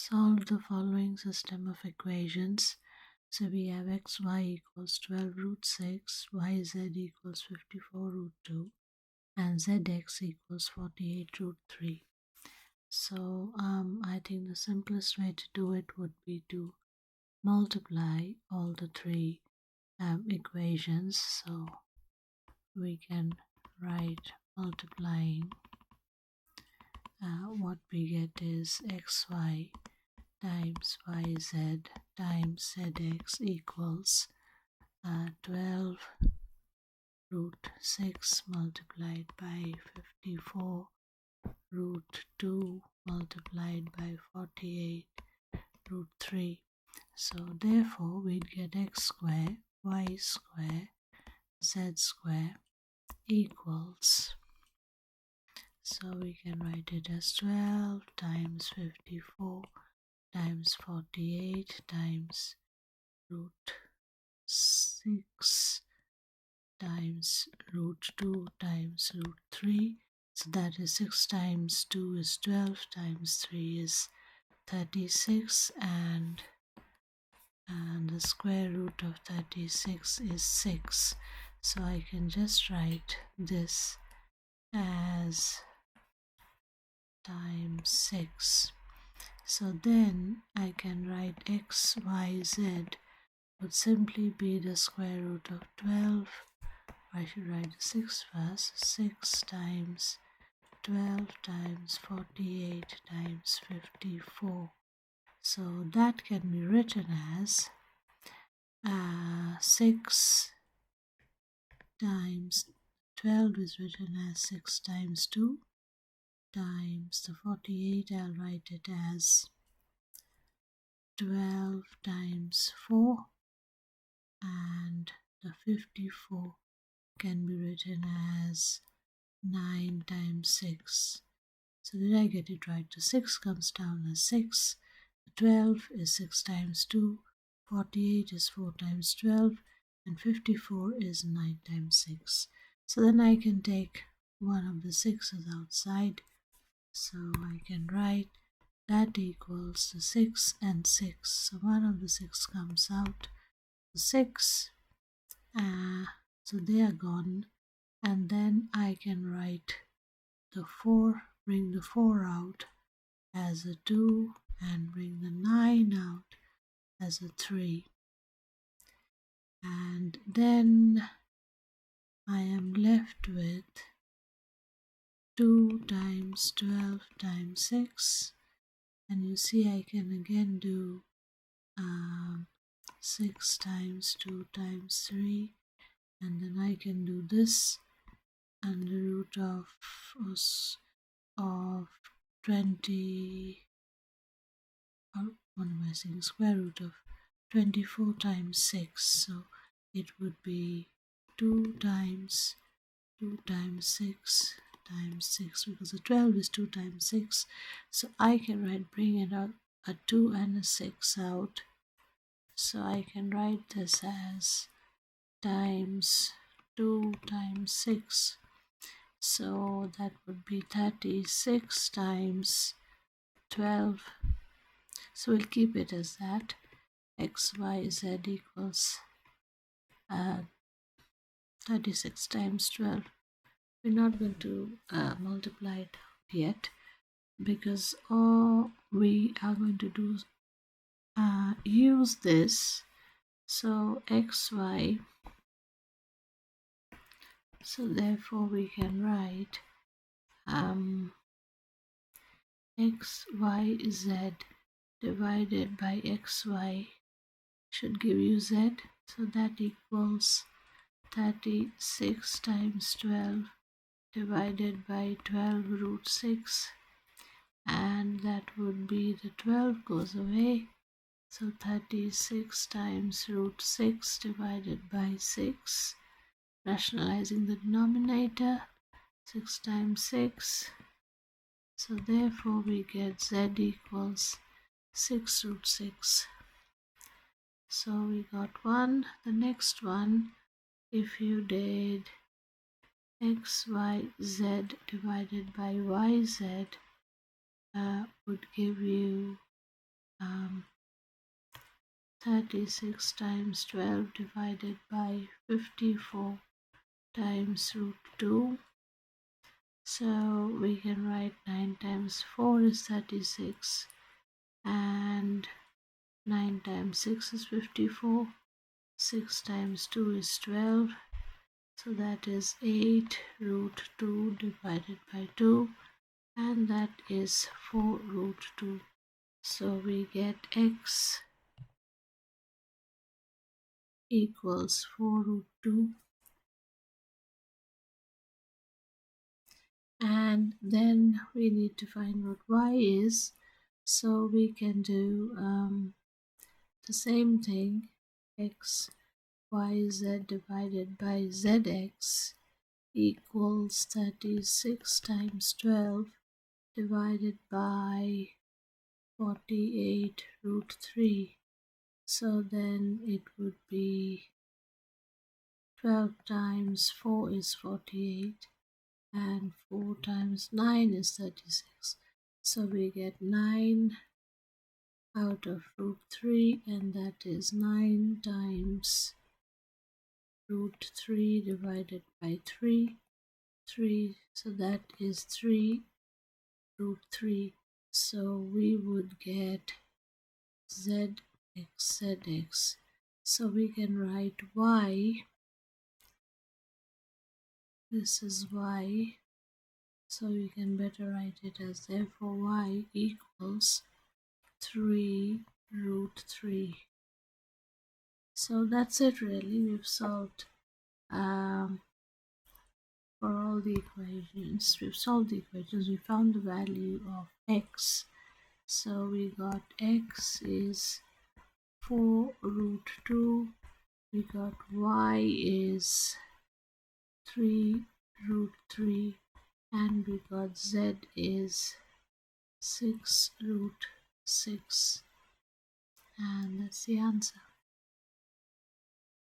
Solve the following system of equations. So we have xy equals 12 root 6, yz equals 54 root 2, and zx equals 48 root 3. So I think the simplest way to do it would be to multiply all the three equations. So we can write multiplying. What we get is xy times yz times zx equals 12 root 6 multiplied by 54 root 2 multiplied by 48 root 3. So therefore we'd get x square, y square, z square equals, so we can write it as 12 times 54 times 48 times root 6 times root 2 times root 3. So that is 6 times 2 is 12 times 3 is 36, and the square root of 36 is 6. So I can just write this as times 6. So then I can write x, y, z would simply be the square root of 12. I should write the 6 first. 6 times 12 times 48 times 54. So that can be written as 6 times 12 is written as 6 times 2 times the 48. I'll write it as 12 times 4, and the 54 can be written as 9 times 6. So did I get it right? The 6 comes down as 6, 12 is 6 times 2, 48 is 4 times 12, and 54 is 9 times 6. So then I can take one of the 6's outside. So I can write that equals the 6 and 6. So one of the 6 comes out, the 6, so they are gone. And then I can write the 4, bring the 4 out as a 2, and bring the 9 out as a 3. And then I am left with 2 times 12 times 6. And you see I can again do 6 times 2 times 3. And then I can do this under root of 20, or what am I saying, square root of 24 times 6. So it would be 2 times 6 times 6, because the 12 is 2 times 6. So I can write, bring it out, a 2 and a 6 out. So I can write this as times 2 times 6. So that would be 36 times 12. So we'll keep it as that. X, Y, Z equals 36 times 12. We're not going to multiply it out yet, because all we are going to do is use this. So xy, so therefore we can write xyz divided by xy should give you z. So that equals 36 times 12 divided by 12 root 6, and that would be, the 12 goes away, so 36 times root 6 divided by 6, rationalizing the denominator, 6 times 6, so therefore we get z equals 6 root 6. So we got one. The next one, if you did xyz divided by yz, would give you um, 36 times 12 divided by 54 times root 2. So we can write 9 times 4 is 36 and 9 times 6 is 54. 6 times 2 is 12. So that is 8 root 2 divided by 2, and that is 4 root 2. So we get x equals 4 root 2. And then we need to find what y is. So we can do the same thing, x, y, z divided by zx equals 36 times 12 divided by 48 root 3. So then it would be 12 times 4 is 48 and 4 times 9 is 36. So we get 9 out of root 3, and that is 9 times root 3 divided by 3. So that is 3 root 3. So we would get zx. So we can write y. This is y. So we can better write it as therefore y equals 3 root 3. So that's it really. We've solved for all the equations. We've solved the equations. We found the value of x. So we got x is 4 root 2. We got y is 3 root 3. And we got z is 6 root 6. And that's the answer.